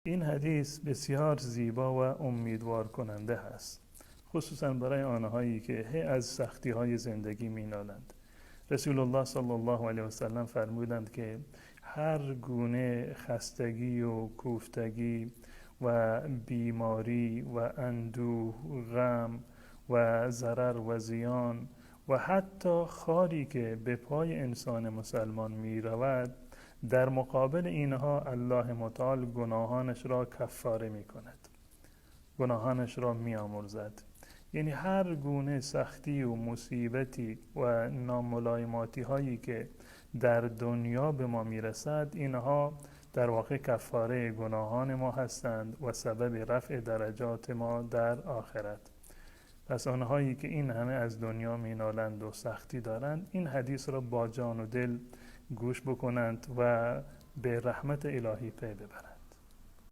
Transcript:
این حدیث بسیار زیبا و امیدوار کننده هست، خصوصا برای آنهایی که از سختی های زندگی مینالند. رسول الله صلی الله علیه و سلم فرمودند که هر گونه خستگی و کوفتگی و بیماری و اندوه، غم و ضرر و زیان و حتی خاری که به پای انسان مسلمان می رود، در مقابل اینها الله متعال گناهانش را کفاره می کند، گناهانش را می آمرزد. یعنی هر گونه سختی و مصیبتی و ناملایماتی هایی که در دنیا به ما می رسد، اینها در واقع کفاره گناهان ما هستند و سبب رفع درجات ما در آخرت. پس آنهایی که این همه از دنیا مینالند و سختی دارند، این حدیث را با جان و دل گوش بکنند و به رحمت الهی پی ببرند.